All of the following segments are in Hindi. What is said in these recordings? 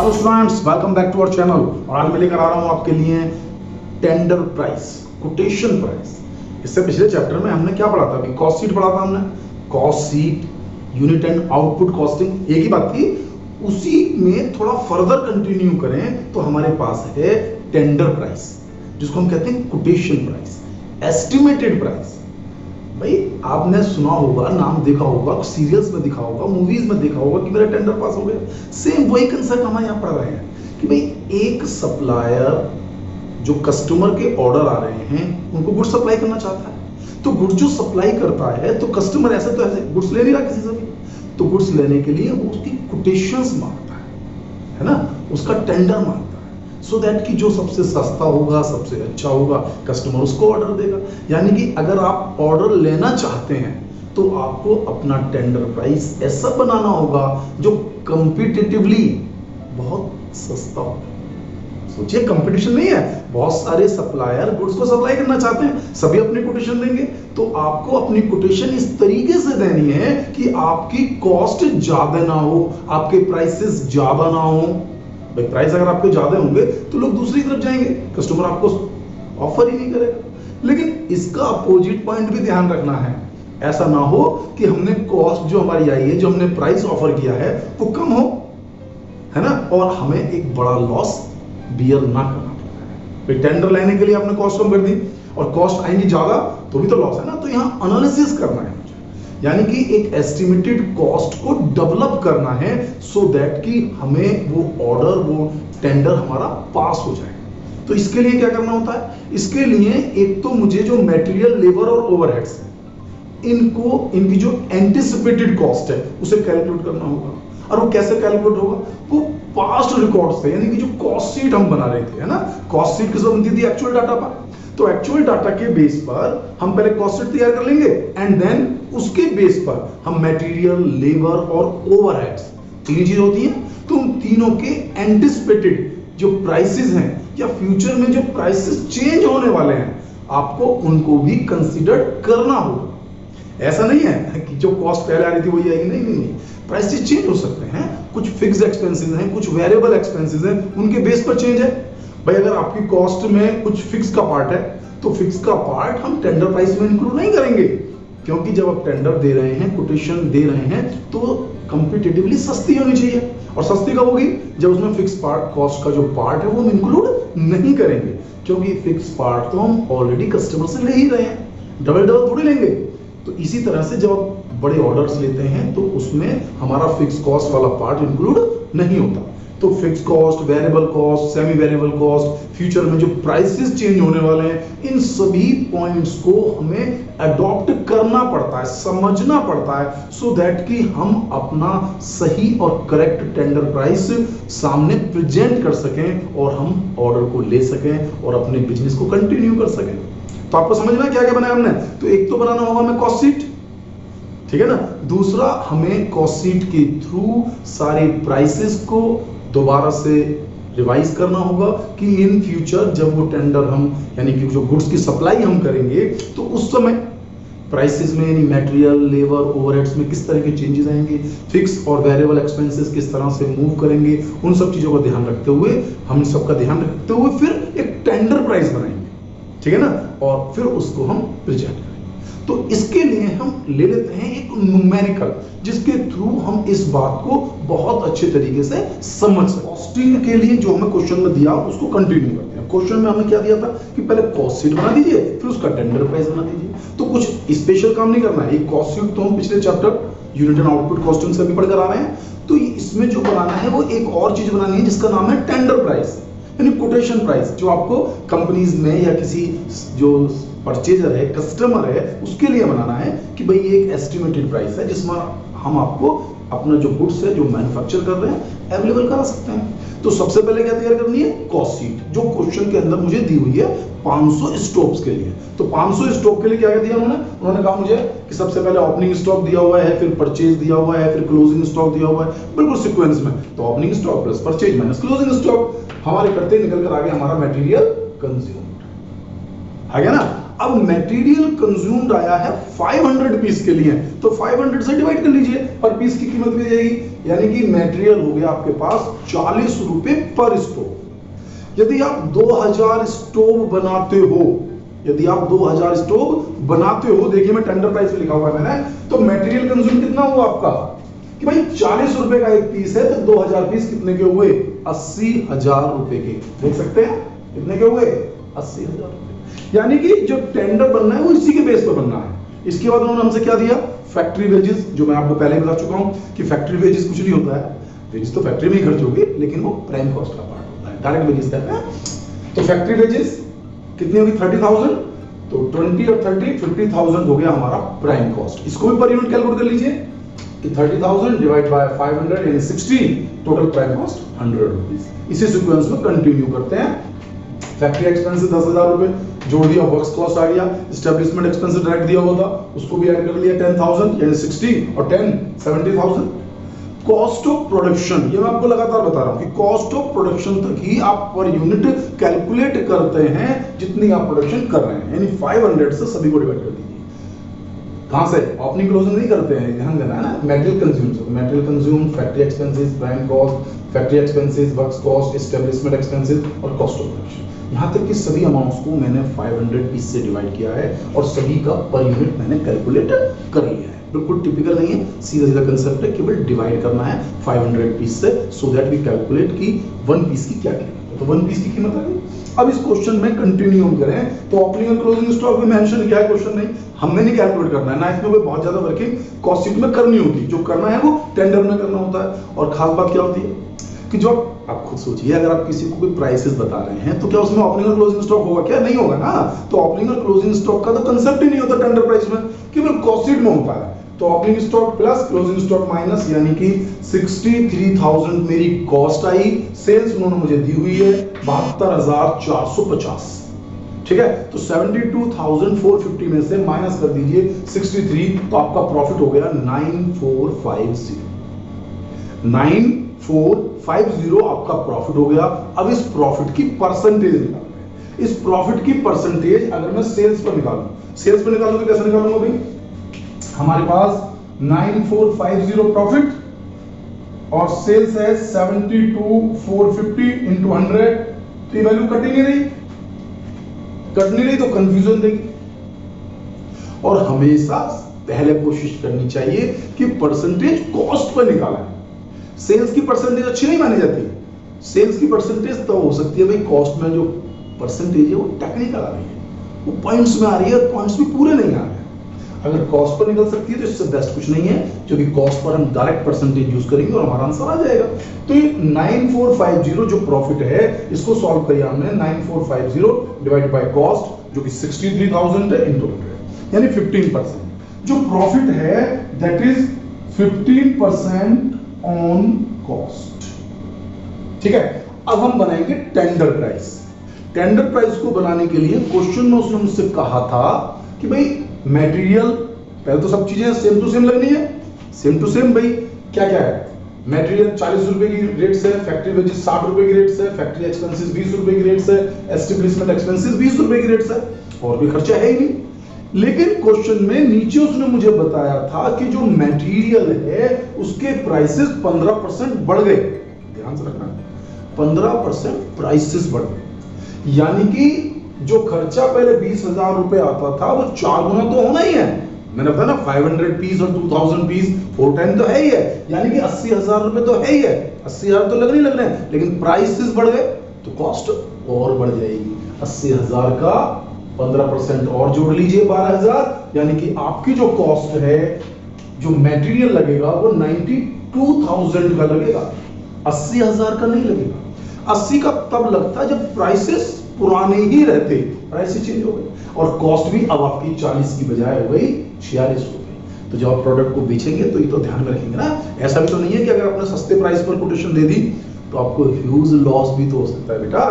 Hello students, welcome back to our channel. और आज मैं लेकर आ रहा हूँ आपके लिए टेंडर प्राइस, कोटेशन प्राइस। इससे पिछले चैप्टर में हमने क्या पढ़ा था? अभी कॉस्ट शीट पढ़ा था हमने। Cost sheet, unit and output costing, एक ही बात थी। उसी में थोड़ा फर्दर कंटिन्यू करें तो हमारे पास है टेंडर प्राइस, जिसको हम कहते हैं कोटेशन प्राइस, एस्टिमेटेड प्राइस। भाई आपने सुना होगा, नाम देखा होगा, सीरियल्स में देखा होगा, मूवीज में देखा होगा कि मेरा टेंडर पास हो गया। सेम वही कंसेप्ट हमारे यहाँ पढ़ रहे हैं कि भाई एक सप्लायर जो कस्टमर के ऑर्डर आ रहे हैं उनको गुड्स सप्लाई करना चाहता है, तो गुड्स जो सप्लाई करता है तो कस्टमर ऐसे तो ऐसे गुड्स ले नहीं रहा किसी से भी, तो गुड्स लेने के लिए वो उसकी कोटेशंस मांगता है ना, उसका टेंडर मांगता है, सो दैट कि जो सबसे सस्ता होगा, सबसे अच्छा होगा, कस्टमर उसको ऑर्डर देगा। यानी कि अगर आप ऑर्डर लेना चाहते हैं तो आपको अपना टेंडर प्राइस ऐसा बनाना होगा जो कॉम्पिटिटिवली बहुत सस्ता हो। सोचिए, कंपटीशन नहीं है, बहुत सारे सप्लायर गुड्स को सप्लाई करना चाहते हैं, सभी अपनी कोटेशन देंगे, तो आपको अपनी कोटेशन इस तरीके से देनी है कि आपकी कॉस्ट ज्यादा ना हो, आपके प्राइसेस ज्यादा ना हो। भाई प्राइस अगर आपके ज्यादा होंगे तो लोग दूसरी तरफ जाएंगे, कस्टमर आपको ऑफर ही नहीं करेगा। लेकिन इसका अपोजिट पॉइंट भी ध्यान रखना है, ऐसा ना हो कि हमने कॉस्ट जो हमारी आई है, जो हमने प्राइस ऑफर किया है वो कम हो, है ना, और हमें एक बड़ा लॉस बियर ना करना पड़े। टेंडर लेने के लिए आपने कॉस्ट कम कर दी और कॉस्ट आएंगी ज्यादा तो भी तो लॉस है ना। तो यहाँ एनालिसिस करना है, यानी कि एक एस्टिमेटेड कॉस्ट को डेवलप करना है सो दैट कि हमें वो ऑर्डर, वो टेंडर हमारा पास हो जाए। तो इसके लिए क्या करना होता है? इसके लिए एक तो मुझे जो मटेरियल, लेबर और ओवरहेड्स है, इनकी जो एंटिसिपेटेड कॉस्ट है उसे कैलकुलेट करना होगा। और वो कैसे कैलकुलेट होगा? वो पास्ट रिकॉर्ड से, यानी कि जो कॉस्ट शीट हम बना रहे थे, है ना, कॉस्ट शीट किस बनती थी? एक्चुअल डाटा पर। तो एक्चुअल डाटा के बेस पर हम पहले कॉस्ट शीट तैयार कर लेंगे एंड देन उसके बेस पर हम मटेरियल, लेबर और ओवरहेड्स, तीन चीजें होती हैं, तो उन तीनों के एंटिसिपेटेड जो प्राइसेस हैं या फ्यूचर में जो प्राइसेस चेंज होने वाले हैं, आपको उनको भी कंसीडर करना होगा। ऐसा नहीं है कि जो कॉस्ट पहले आ रही थी वही आएगी, नहीं, प्राइसेस चेंज हो सकते हैं। कुछ फिक्स एक्सपेंसेस हैं, कुछ वेरिएबल एक्सपेंसेस हैं, उनके बेस पर चेंज है। भाई अगर आपकी कॉस्ट में कुछ फिक्स का पार्ट है तो फिक्स का पार्ट हम टेंडर प्राइस में इंक्लूड नहीं करेंगे, क्योंकि जब आप टेंडर दे रहे हैं, कोटेशन दे रहे हैं, तो कंपैटिबली सस्ती होनी चाहिए। और सस्ती कब होगी? जब उसमें फिक्स पार्ट, कॉस्ट का जो पार्ट है वो हम इंक्लूड नहीं करेंगे, क्योंकि फिक्स पार्ट तो हम ऑलरेडी कस्टमर से ले ही रहे हैं, डबल थोड़ी लेंगे। तो इसी तरह से जब आप बड़े ऑर्डर्स लेते हैं तो उसमें हमारा फिक्स कॉस्ट वाला पार्ट इंक्लूड नहीं होता। तो fix cost, variable cost, semi variable cost, future में जो प्राइसेस चेंज होने वाले हैं, इन सभी पॉइंट्स को हमें अडॉप्ट करना पड़ता है, समझना पड़ता है, सो दैट कि हम अपना सही और करेक्ट टेंडर प्राइस सामने प्रेजेंट कर सकें और हम ऑर्डर को ले सकें और अपने बिजनेस को कंटिन्यू कर सकें। तो आपको समझ में क्या क्या बनाया हमने? तो एक तो बनाना होगा हमें कॉस्ट शीट, ठीक है ना। दूसरा, हमें कॉस्ट शीट के थ्रू सारे प्राइसेस को दोबारा से रिवाइज करना होगा कि इन फ्यूचर जब वो टेंडर हम, यानी कि जो गुड्स की सप्लाई हम करेंगे, तो उस समय प्राइसेस में, यानी मटेरियल, लेबर, ओवरहेड्स में किस तरह के चेंजेस आएंगे, फिक्स और वेरिएबल एक्सपेंसेस किस तरह से मूव करेंगे, उन सब चीजों का ध्यान रखते हुए, हम सबका ध्यान रखते हुए फिर एक टेंडर प्राइस बनाएंगे, ठीक है ना, और फिर उसको हम प्रेजेंट करेंगे। तो इसके लिए हम ले लेते हैं एक न्यूमेरिकल, जिसके थ्रू हम इस बात को बहुत अच्छे तरीके से समझ सकते हैं। कॉस्टिंग के लिए जो हमें क्वेश्चन में दिया उसको कंटिन्यू करते हैं। क्वेश्चन में हमें क्या दिया था कि पहले कॉस्ट शीट बना दीजिए, फिर उसका टेंडर प्राइस बना दीजिए। तो कुछ स्पेशल काम नहीं करना है। ये कॉस्ट शीट तो हम पिछले chapter unit and output costing से भी पढ़कर आ रहे हैं। तो इसमें जो बनाना है वो एक और चीज बनानी है जिसका नाम है टेंडर प्राइस, यानी कोटेशन प्राइस, जो आपको कंपनीज में या किसी जो परचेजर है, कस्टमर है, उसके लिए बनाना है कि भाई ये एक एस्टिमेटेड प्राइस है जिसमें हम आपको अपना जो गुड्स है, जो मैन्युफैक्चर कर रहे हैं, अवेलेबल करा सकते हैं। तो सबसे पहले क्या तैयार करनी है? कॉस्ट शीट, जो क्वेश्चन के अंदर मुझे दी हुई है 500 स्टॉक्स के लिए। तो 500 स्टॉक के लिए क्या दिया उन्होंने कहा मुझे कि सबसे पहले ओपनिंग स्टॉक दिया हुआ है, फिर परचेज दिया हुआ है, फिर क्लोजिंग स्टॉक दिया हुआ है, बिल्कुल सीक्वेंस में। तो opening stock plus purchase minus closing stock हमारे करते निकल कर आ गया हमारा मटेरियल कंज्यूम्ड, आ गया ना। अब मटेरियल कंज्यूम्ड आया है 500 पीस के लिए, तो 500 से डिवाइड कर लीजिए, पर पीस की कीमत भी जाएगी, यानी कि मटेरियल हो गया आपके पास 40 रुपए पर स्टोव। यदि आप 2000 स्टोव बनाते हो, यदि आप 2000 स्टोव बनाते हो, देखिए मैं टेंडर प्राइस पे लिखा हुआ है मैंने, तो मटेरियल कंज्यूम कितना हुआ आपका कि भाई 40 रुपए का एक पीस है, तो 2000 पीस कितने के हुए? 80,000 रुपए के। देख सकते हैं कितने के हुए? 80,000 रुपए। यानी कि जो टेंडर बनना है वो इसी के बेस पर बनना है। इसके बाद उन्होंने हमसे क्या दिया? फैक्ट्री वेजेस, जो मैं आपको पहले बता चुका हूं कि फैक्ट्री वेजेस कुछ नहीं होता है, वेजेस तो फैक्ट्री में ही खर्च होगी, लेकिन वो प्राइम कॉस्ट का पार्ट होता है, डायरेक्ट वेजेस कहते हैं। तो फैक्ट्री वेजेस कितनी होगी? 30,000, तो 20 और 30 50,000 हो गया हमारा प्राइम कॉस्ट। इसको भी पर यूनिट कैलकुलेट कर लीजिए कि 30,000 डिवाइड बाय 500 यानी 60, टोटल प्राइम कॉस्ट 100 रुपीस। इसी सीक्वेंस में कंटिन्यू करते हैं। फैक्ट्री एक्सपेंसेस 10,000 रुपए जोड़ दिया, वर्क्स कॉस्ट आ गया, एस्टेब्लिशमेंट एक्सपेंसेस डायरेक्ट दिया हुआ था, उसको भी ऐड कर लिया 10,000 यानी 60 और 10 70,000। कॉस्ट ऑफ प्रोडक्शन, ये मैं आपको लगातार बता रहा हूं कि कॉस्ट ऑफ प्रोडक्शन तक ही आप पर यूनिट कैलकुलेट करते हैं जितनी आप प्रोडक्शन कर रहे हैं, यानी 500 से सभी को डिवाइड कर दीजिए। कहां से? ओपनिंग क्लोजिंग नहीं करते हैं, ध्यान देना है ना। Material consume, material consume, factory expenses, prime cost, factory expenses, works cost, establishment expenses और कॉस्ट ऑफ प्रोडक्शन। यहां तक कि सभी अमाउंट्स को मैंने 500 पीस से डिवाइड किया है और सभी का पर यूनिट मैंने कैलकुलेट कर लिया है। बिल्कुल टिपिकल नहीं है, सीधा सीधा कंसेप्ट है, केवल डिवाइड करना है 500 पीस से, सो दैट वी कैलकुलेट की 1 पीस की क्या कीमत है। तो 1 पीस की कीमत आ गई। अब इस क्वेश्चन में कंटिन्यू करें तो ओपनिंग और क्लोजिंग स्टॉक भी मेंशन किया है, क्वेश्चन नहीं, हमने नहीं कैलकुलेट करना है ना, इसमें कोई बहुत ज्यादा वर्किंग कॉस्ट शीट में करनी होती, जो करना है वो टेंडर में करना होता है। और खास बात क्या होती है कि जो आप खुद सोचिए, अगर आप किसी को कोई प्राइसेस बता रहे हैं तो क्या उसमें ओपनिंग और क्लोजिंग स्टॉक होगा? क्या नहीं होगा ना। तो ओपनिंग और क्लोजिंग स्टॉक का तो कंसेप्ट ही नहीं होता टेंडर प्राइस में, केवल कॉस्ट शीट में होता है। तो opening stock plus closing stock minus, यानी कि 63,000 मेरी कॉस्ट आई, सेल्स उन्होंने मुझे दी हुई है 72,450, ठीक है। तो 72,450 में से माइनस कर दीजिए 63, तो आपका प्रॉफिट हो गया 9450, 9450 आपका प्रॉफिट हो गया। अब इस प्रॉफिट की परसेंटेज निकालना है। इस प्रॉफिट की परसेंटेज अगर मैं सेल्स पर निकालूं, सेल्स पर निकालूं तो कैसे निकालूंगा भाई? हमारे पास 9450 प्रॉफिट और सेल्स है 72,450 इंटू 100, तो ये वैल्यू कट ही नहीं रही, कट नहीं रही तो कंफ्यूजन देगी। और हमेशा पहले कोशिश करनी चाहिए कि परसेंटेज कॉस्ट पर निकाला है। सेल्स की परसेंटेज अच्छी नहीं मानी जाती, सेल्स की परसेंटेज तो हो सकती है भाई, कॉस्ट में जो परसेंटेज है वो टेक्निकल आ रही है, वो पॉइंट्स में आ रही है, पॉइंट्स भी पूरे नहीं आ रहे हैं। अगर कॉस्ट पर निकल सकती है तो इससे बेस्ट कुछ नहीं है, क्योंकि कॉस्ट पर हम डायरेक्ट परसेंटेज यूज करेंगे और हमारा आंसर आ जाएगा। तो ये 9450 जो प्रॉफिट है, इसको सॉल्व किया हमने, 9450 डिवाइड बाय कॉस्ट जो कि 63,000 है इंटू 100, यानी 15%। जो प्रॉफिट है दैट इज 15% ऑन कॉस्ट, ठीक है। अब हम बनाएंगे टेंडर प्राइस। टेंडर प्राइस को बनाने के लिए क्वेश्चन में उसने मुझसे कहा था कि भाई मटेरियल, पहले तो सब चीजें सेम टू सेम लगनी है, सेम टू सेम। भाई क्या क्या है? मटेरियल 40 रुपए की रेट से, फैक्ट्री वेजेस 60 रुपए की रेट से, फैक्ट्री एक्सपेंसेस 20 रुपए की रेट से, एस्टेब्लिशमेंट एक्सपेंसेस 20 रुपए की रेट से, और कोई खर्चा है ही नहीं। लेकिन क्वेश्चन में नीचे उसने मुझे बताया था कि जो मटेरियल है उसके प्राइसेस 15% बढ़ गए, ध्यान से रखना, 15% प्राइसेस बढ़ गए, यानी कि जो खर्चा पहले 20,000 रुपए आता था वो 4 गुना तो होना ही है। मैंने बताया ना 500 पीस और 2000 पीस 4 टाइम तो है ही है, यानी कि 80,000 रुपए तो है ही है, 80,000 तो लगने ही लगने हैं, लेकिन प्राइसेस बढ़ गए तो कॉस्ट और बढ़ जाएगी। 80,000 का 15% और जोड़ लीजिए 12,000, यानी कि आपकी जो कॉस्ट है, जो मटेरियल लगेगा वो 92,000 का लगेगा, 80,000 का नहीं लगेगा। 80 का तब लगता है जब प्राइसेस पुराने ही रहते, प्राइसेस चेंज हो गए और कॉस्ट भी अब आपकी 40 की बजाय हो गई 46 हो गई। तो जब आप प्रोडक्ट को बेचेंगे तो ये तो ध्यान में रखेंगे ना। ऐसा भी तो नहीं है कि अगर आपने सस्ते प्राइस पर कोटेशन दे दी तो आपको ह्यूज लॉस भी तो हो सकता है बेटा,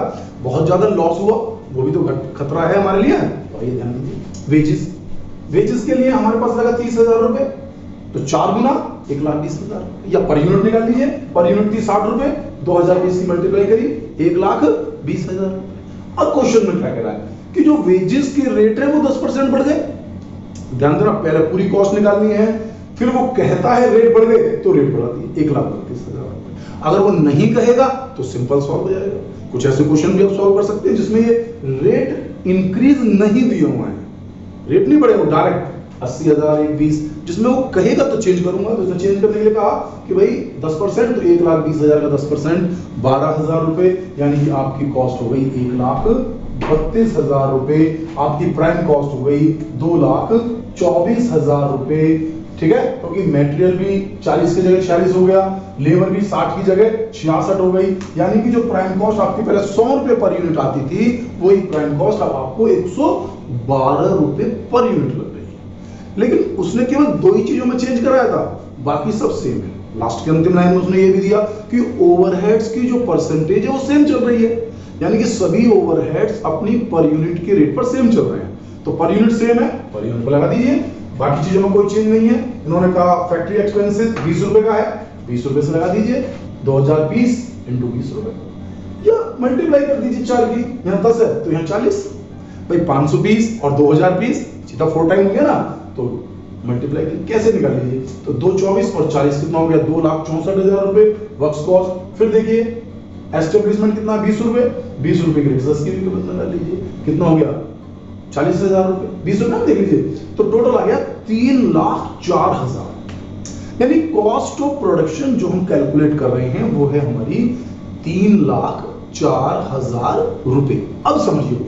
बहुत ज्यादा लॉस हुआ वो भी तो खतरा है हमारे लिए, तो ये ध्यान दीजिए। वेजेस, वेजेस के लिए हमारे पास लगा 30,000 रुपए, तो 4 गुना 1,20,000, या पर यूनिट निकाल लीजिए, पर यूनिट थी 60 रुपए, 2020 की मल्टीप्लाई करी 1,20,000। अब क्वेश्चन में क्या कह रहा है कि जो वेजेस के रेट है वो 10% बढ़ गए। ध्यान देना, पहले पूरी कॉस्ट निकालनी है, फिर वो कहता है रेट बढ़ गए तो रेट बढ़ा दिए 1,32,000 रुपए। अगर वो नहीं कहेगा तो सिंपल सॉल्व हो जाएगा। कुछ ऐसे क्वेश्चन भी आप सॉल्व कर सकते हैं जिसमें ये रेट इंक्रीज नहीं दिया हुआ है, रेट नहीं बढ़ेगा, डायरेक्ट 80,000 120, जिसमें वो कहेगा तो चेंज करूंगा। तो चेंज करने के लिए कहा कि भाई 10%, तो 1,20,000 का 10% 12,000 रुपए, यानी कि आपकी कॉस्ट हो गई 1,32,000 रुपए। आपकी प्राइम कॉस्ट हो गई 2,24,000 रुपए। ठीक है, क्योंकि मेटेरियल भी 40 की जगह 46 हो गया, लेबर भी 60 की जगह 66 हो गई, यानी कि जो प्राइम कॉस्ट आपकी पहले 100 रुपए पर यूनिट आती थी, वही प्राइम कॉस्ट अब आपको 112 रुपए पर यूनिट लग रही है। लेकिन उसने केवल 2 ही चीजों में चेंज कराया था, बाकी सब सेम है। लास्ट के अंतिम लाइन में उसने ये भी दिया कि ओवरहेड्स की जो परसेंटेज है वो सेम चल रही है, यानी कि सभी ओवरहेड्स अपनी पर यूनिट के रेट पर सेम चल रहे हैं। तो पर यूनिट सेम है, पर यूनिट को लगा दीजिए, बाकी चीजों में कोई चेंज नहीं है। इन्होंने कहा फैक्ट्री एक्सपेंसेस 20 रुपए का है, 20 रुपए से लगा दीजिए 2020 इंटू 20 रुपए, या मल्टीप्लाई कर दीजिए 4 की, यहाँ 10 है तो यहाँ 40, भाई 520 और 2020 सीधा 4 टाइम हो गया ना, तो मल्टीप्लाई कैसे निकाल लीजिए, तो 224 और 40 कितना हो गया 2,64,000 रुपए वर्क्स कॉस्ट। फिर देखिए एस्टेब्लिशमेंट कितना 20 रुपए, 20 रुपए की रिसर्च की भी निकाल लीजिए, कितना हो गया 40,000 रुपए, 20 रुपए देख लीजिए, तो टोटल आ गया 3,04,000। यानी कॉस्ट ऑफ प्रोडक्शन जो हम कैलकुलेट कर रहे हैं वो है हमारी 3,04,000 रुपए। अब समझिए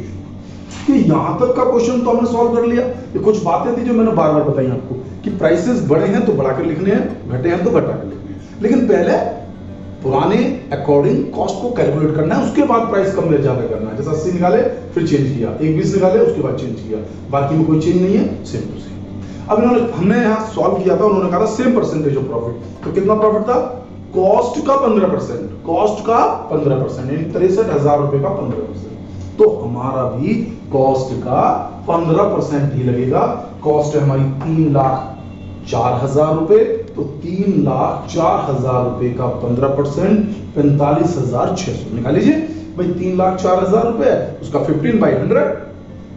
कि यहां तक का क्वेश्चन तो हमने सॉल्व कर लिया। ये कुछ बातें थी जो मैंने बार बार बताई आपको कि प्राइसेस बढ़े हैं तो बढ़ाकर लिखने हैं, घटे हैं तो घटाकर लिखने हैं, लेकिन पहले पुराने अकॉर्डिंग कॉस्ट को कैलकुलेट करना है, उसके बाद प्राइस कम ले ज्यादा करना है। जैसे 80 निकाले फिर चेंज किया, 120 निकाले उसके बाद चेंज किया, बाकी में कोई चेंज नहीं है, सेम टू सेम। अब हमने यहाँ सॉल्व किया था, उन्होंने कहा था सेम परसेंटेज ऑफ प्रॉफिट, तो कितना प्रॉफिट था कॉस्ट का 15%, कॉस्ट का 15%, यानी 63,000 रुपए का 15%। तो हमारा भी कॉस्ट का 15% ही लगेगा। कॉस्ट है हमारी 3,04,000 रुपए, तो 3,04,000 रुपए का 15% 45,600 निकाल लीजिए। भाई 3,04,000 रुपए उसका 15/100,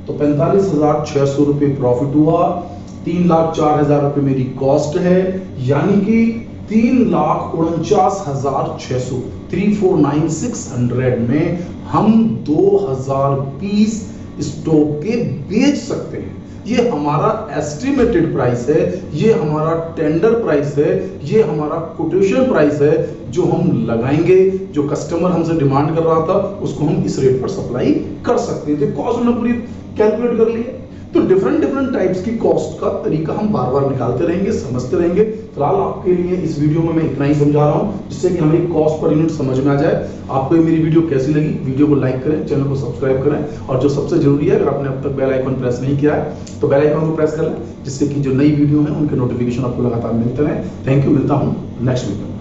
तो 45,600 रुपए प्रॉफिट हुआ। 3,04,000 रुपए मेरी कॉस्ट है, यानी कि 3,49,600 3,49,600 में हम 2,000 पीस स्टोव के बेच सकते हैं। ये हमारा एस्टिमेटेड प्राइस है, ये हमारा टेंडर प्राइस है, ये हमारा कोटेशन प्राइस है जो हम लगाएंगे। जो कस्टमर हमसे डिमांड कर रहा था उसको हम इस रेट पर सप्लाई कर सकते हैं। तो कॉस्ट हमने पूरी कैलकुलेट कर ली है। तो डिफरेंट टाइप्स की कॉस्ट का तरीका हम बार बार निकालते रहेंगे, समझते रहेंगे। फिलहाल आपके लिए इस वीडियो में मैं इतना ही समझा रहा हूं जिससे कि हमें कॉस्ट पर यूनिट समझ में आ जाए। आपको ये मेरी वीडियो कैसी लगी, वीडियो को लाइक करें, चैनल को सब्सक्राइब करें, और जो सबसे जरूरी है अगर आपने अब तक बेल आइकन प्रेस नहीं किया है तो बेल आइकन को प्रेस कर लें, जिससे कि जो नई वीडियो है उनके नोटिफिकेशन आपको लगातार मिलते रहे। थैंक यू, मिलता हूँ नेक्स्ट वीडियो में।